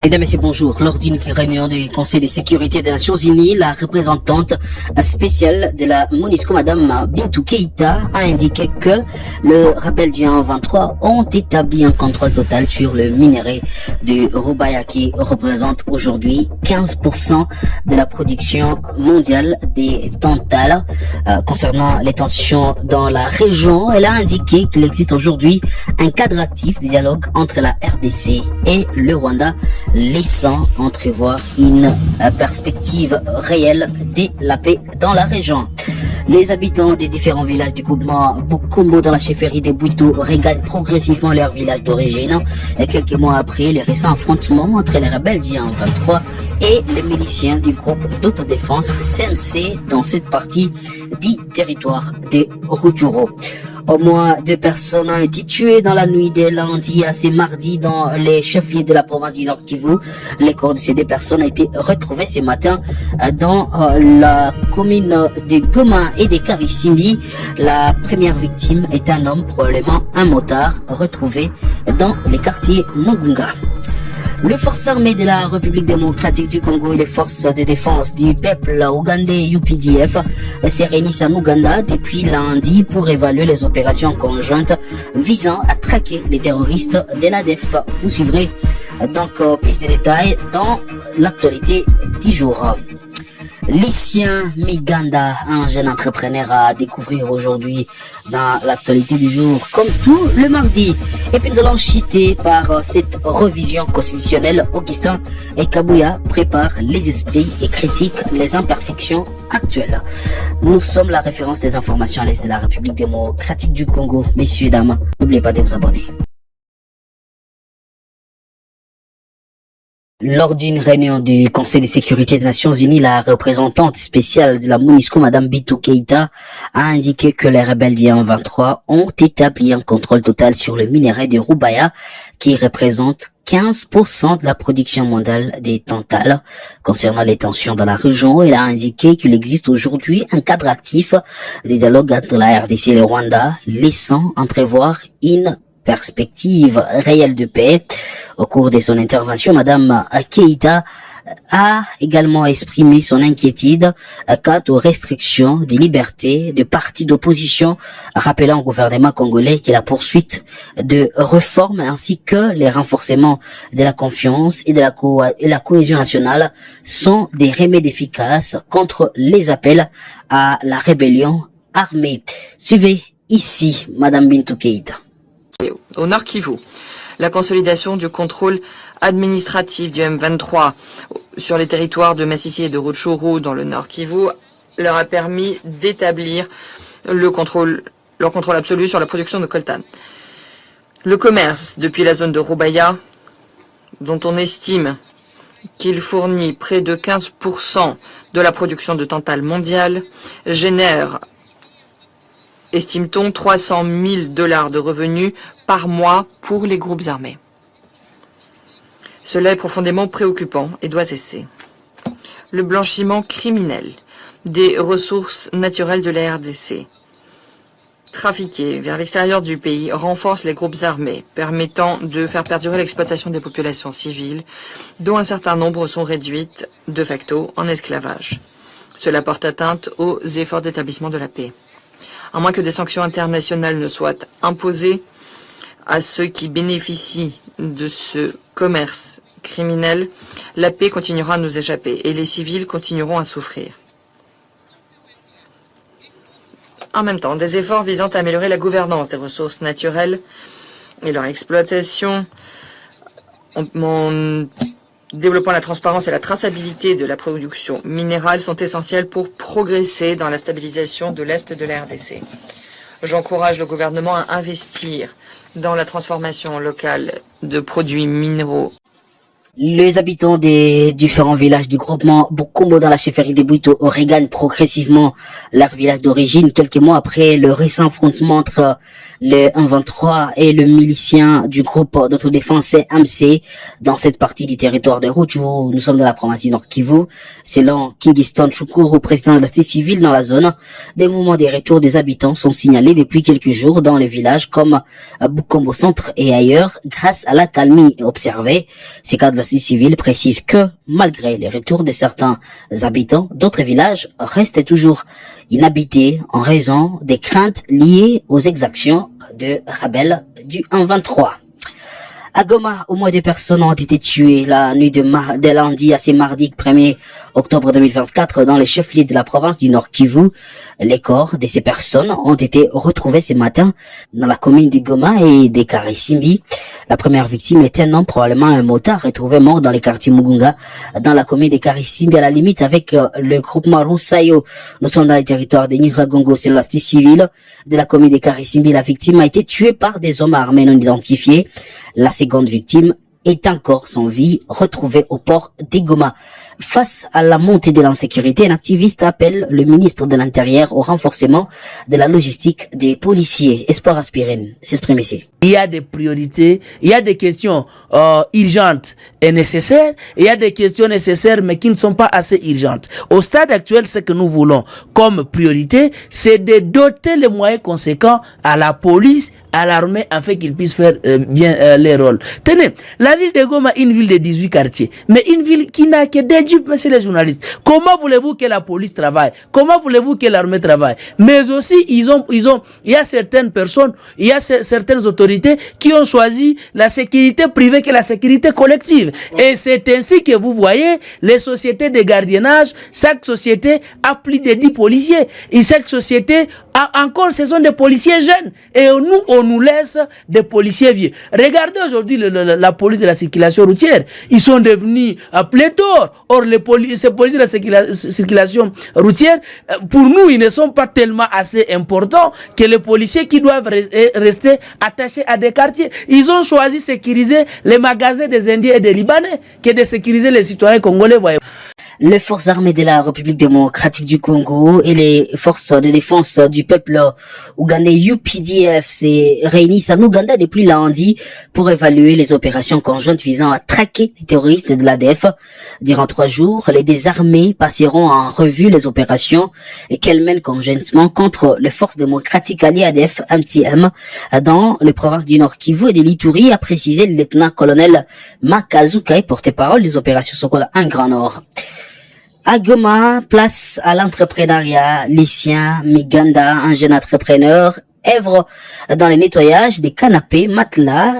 Mesdames et messieurs, bonjour. Lors d'une réunion du Conseil de sécurité des Nations Unies, la représentante spéciale de la MONUSCO, Madame Bintou Keïta, a indiqué que le rebelle du 1-23 ont établi un contrôle total sur le minerai du Roubaïa qui représente aujourd'hui 15% de la production mondiale des tantales. Concernant les tensions dans la région, elle a indiqué qu'il existe aujourd'hui un cadre actif de dialogue entre la RDC et le Rwanda, laissant entrevoir une perspective réelle de la paix dans la région. Les habitants des différents villages du groupement Bukombo dans la chefferie de Bouito regagnent progressivement leur village d'origine et quelques mois après les récents affrontements entre les rebelles du 1-23 et les miliciens du groupe d'autodéfense CMC dans cette partie du territoire de Rutshuru. Au moins 2 personnes ont été tuées dans la nuit de lundi à ce mardi dans les chefs-lieux de la province du Nord Kivu. Les corps de ces 2 personnes ont été retrouvés ce matin dans la commune de Goma et de Karisimbi. La première victime est un homme, probablement un motard, retrouvé dans les quartiers Mugunga. Les forces armées de la République démocratique du Congo et les forces de défense du peuple ougandais UPDF se réunissent en Ouganda depuis lundi pour évaluer les opérations conjointes visant à traquer les terroristes de l'ADF. Vous suivrez donc plus de détails dans l'actualité du jour. Lucien Miganda, un jeune entrepreneur à découvrir aujourd'hui dans l'actualité du jour, comme tout le mardi. Et puis nous allons chuter par cette revision constitutionnelle. Augustin et Kabouya préparent les esprits et critiquent les imperfections actuelles. Nous sommes la référence des informations à l'Est de la République démocratique du Congo. Messieurs et dames, n'oubliez pas de vous abonner. Lors d'une réunion du Conseil de sécurité des Nations Unies, la représentante spéciale de la MONUSCO, Madame Bintou Keïta, a indiqué que les rebelles du 1-23 ont établi un contrôle total sur le minerai de Roubaïa, qui représente 15% de la production mondiale des tantales. Concernant les tensions dans la région, elle a indiqué qu'il existe aujourd'hui un cadre actif de dialogue entre la RDC et le Rwanda, laissant entrevoir une perspective réelle de paix. Au cours de son intervention, Madame Keïta a également exprimé son inquiétude quant aux restrictions des libertés de partis d'opposition, rappelant au gouvernement congolais que la poursuite de réformes ainsi que les renforcements de la confiance et de la cohésion nationale sont des remèdes efficaces contre les appels à la rébellion armée. Suivez ici Madame Bintou Keïta. Au Nord Kivu, la consolidation du contrôle administratif du M23 sur les territoires de Massissi et de Rutshuru dans le Nord Kivu leur a permis d'établir leur contrôle absolu sur la production de coltan. Le commerce depuis la zone de Roubaïa, dont on estime qu'il fournit près de 15% de la production de tantale mondiale, génère, estime-t-on, $300 000 de revenus par mois pour les groupes armés. Cela est profondément préoccupant et doit cesser. Le blanchiment criminel des ressources naturelles de la RDC, trafiquées vers l'extérieur du pays, renforce les groupes armés, permettant de faire perdurer l'exploitation des populations civiles, dont un certain nombre sont réduites de facto en esclavage. Cela porte atteinte aux efforts d'établissement de la paix. À moins que des sanctions internationales ne soient imposées à ceux qui bénéficient de ce commerce criminel, la paix continuera à nous échapper et les civils continueront à souffrir. En même temps, des efforts visant à améliorer la gouvernance des ressources naturelles et leur exploitation, en développant la transparence et la traçabilité de la production minérale, sont essentiels pour progresser dans la stabilisation de l'Est de la RDC. J'encourage le gouvernement à investir dans la transformation locale de produits minéraux. Les habitants des différents villages du groupement Bukombo dans la chefferie de Bouito regagnent progressivement leur village d'origine quelques mois après le récent affrontement entre le 1-23 et le milicien du groupe d'autodéfense CMC dans cette partie du territoire de Rutshuru. Nous sommes dans la province du Nord Kivu. Selon Kingston Chukuru, président de la société civile dans la zone, des mouvements de retour des habitants sont signalés depuis quelques jours dans les villages comme Bukombo Centre et ailleurs grâce à la calmie observée. Ces cas de la société civile précise que, malgré les retours de certains habitants, d'autres villages restent toujours inhabités en raison des craintes liées aux exactions de rebelles du 1-23. À Goma, au moins 2 personnes ont été tuées la nuit de lundi à ce mardi 1er octobre 2024 dans les chefs-lieux de la province du Nord Kivu. Les corps de ces personnes ont été retrouvés ce matin dans la commune de Goma et de Karisimbi. La première victime était un homme, probablement un motard, retrouvé mort dans les quartiers Mugunga, dans la commune de Karisimbi, à la limite avec le groupement Roussayo. Nous sommes dans le territoire de Nyiragongo, c'est la cité civile de la commune de Karisimbi. La victime a été tuée par des hommes armés non identifiés. La seconde victime est encore sans vie, retrouvée au port de Goma. Face à la montée de l'insécurité, un activiste appelle le ministre de l'Intérieur au renforcement de la logistique des policiers. Espoir Aspirine s'exprime ici. Il y a des priorités, il y a des questions urgentes et nécessaires, il y a des questions nécessaires mais qui ne sont pas assez urgentes. Au stade actuel, ce que nous voulons comme priorité, c'est de doter les moyens conséquents à la police, à l'armée, afin qu'ils puissent faire bien les rôles. Tenez, la ville de Goma est une ville de 18 quartiers, mais une ville qui n'a que des dupes, messieurs les journalistes. Comment voulez-vous que la police travaille? Comment voulez-vous que l'armée travaille? Mais aussi, il y a certaines personnes, il y a certaines autorités qui ont choisi la sécurité privée que la sécurité collective. Et c'est ainsi que vous voyez les sociétés de gardiennage, chaque société a plus de 10 policiers. Et chaque société a encore, ce sont des policiers jeunes. Et nous, on nous laisse des policiers vieux. Regardez aujourd'hui la police de la circulation routière. Ils sont devenus à pléthore. Or, ces policiers de la circulation routière, pour nous, ils ne sont pas tellement assez importants que les policiers qui doivent rester attachés à des quartiers. Ils ont choisi de sécuriser les magasins des Indiens et des Libanais que de sécuriser les citoyens congolais. Les forces armées de la République démocratique du Congo et les forces de défense du peuple ougandais UPDF s'est réunissent en Ouganda depuis lundi pour évaluer les opérations conjointes visant à traquer les terroristes de l'ADF. Durant 3 jours, les deux armées passeront en revue les opérations qu'elles mènent conjointement contre les forces démocratiques alliées ADF MTM dans les provinces du Nord Kivu et de l'Ituri, a précisé le lieutenant-colonel Makazukai, porte-parole des opérations Sokola 1 Grand Nord. À Goma, place à l'entrepreneuriat. Lucien Miganda, un jeune entrepreneur, œuvre dans le nettoyage des canapés, matelas,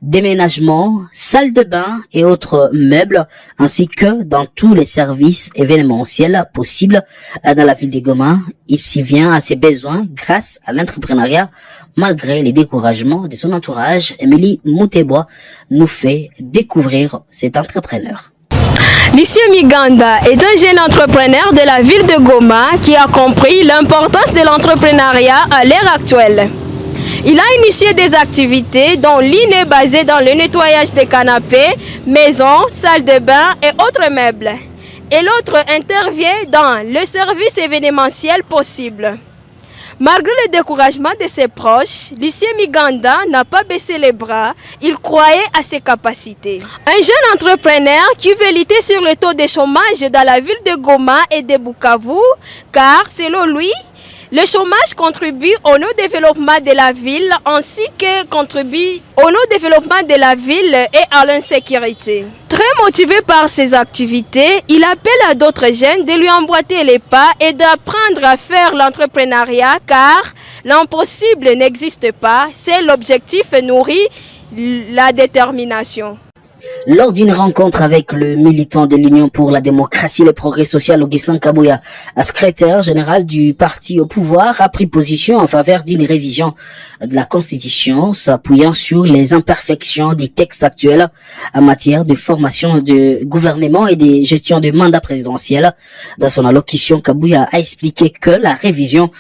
déménagement, salle de bain et autres meubles, ainsi que dans tous les services événementiels possibles dans la ville de Goma. Il s'y vient à ses besoins grâce à l'entrepreneuriat, malgré les découragements de son entourage. Émilie Moutebois nous fait découvrir cet entrepreneur. Lucien Miganda est un jeune entrepreneur de la ville de Goma qui a compris l'importance de l'entrepreneuriat à l'ère actuelle. Il a initié des activités dont l'une est basée dans le nettoyage des canapés, maisons, salles de bain et autres meubles. Et l'autre intervient dans le service événementiel possible. Malgré le découragement de ses proches, Lucien Miganda n'a pas baissé les bras, il croyait à ses capacités. Un jeune entrepreneur qui veut lutter sur le taux de chômage dans la ville de Goma et de Bukavu, car selon lui, le chômage contribue au non-développement de la ville ainsi que contribue au non-développement de la ville et à l'insécurité. Très motivé par ses activités, il appelle à d'autres jeunes de lui emboîter les pas et d'apprendre à faire l'entrepreneuriat car l'impossible n'existe pas, c'est l'objectif nourrit la détermination. Lors d'une rencontre avec le militant de l'Union pour la démocratie et le progrès social, Augustin Kabouya, secrétaire général du parti au pouvoir, a pris position en faveur d'une révision de la Constitution, s'appuyant sur les imperfections des textes actuels en matière de formation de gouvernement et de gestion de mandat présidentiel. Dans son allocution, Kabouya a expliqué que la révision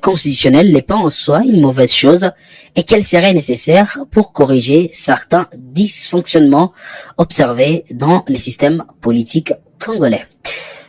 constitutionnelle n'est pas en soi une mauvaise chose et qu'elle serait nécessaire pour corriger certains dysfonctionnements observés dans les systèmes politiques congolais.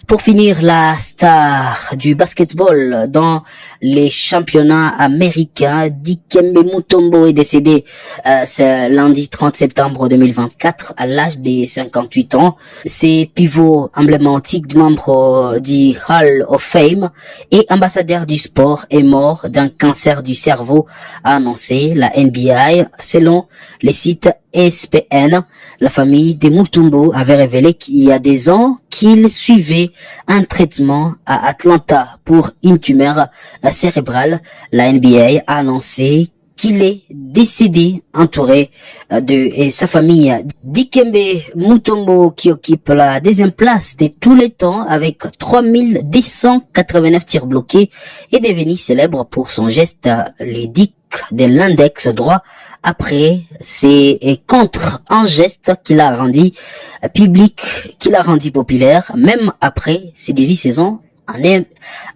Pour finir, la star du basketball dans les championnats américains. Dikembe Mutombo est décédé ce lundi 30 septembre 2024 à l'âge de 58 ans. C'est pivot emblématique du membre du Hall of Fame et ambassadeur du sport est mort d'un cancer du cerveau, a annoncé la NBA. Selon les sites ESPN, la famille de Mutombo avait révélé qu'il y a des ans qu'il suivait un traitement à Atlanta pour une tumeur cérébrale. La NBA a annoncé qu'il est décédé entouré de sa famille. Dikembe Mutombo, qui occupe la deuxième place de tous les temps avec 3289 tirs bloqués, est devenu célèbre pour son geste ludique de l'index droit. Après, c'est contre un geste qu'il a rendu public, qu'il a rendu populaire, même après ses 18 saisons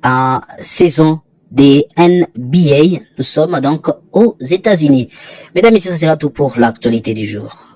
en saison des NBA. Nous sommes donc aux États-Unis. Mesdames et messieurs, ça sera tout pour l'actualité du jour.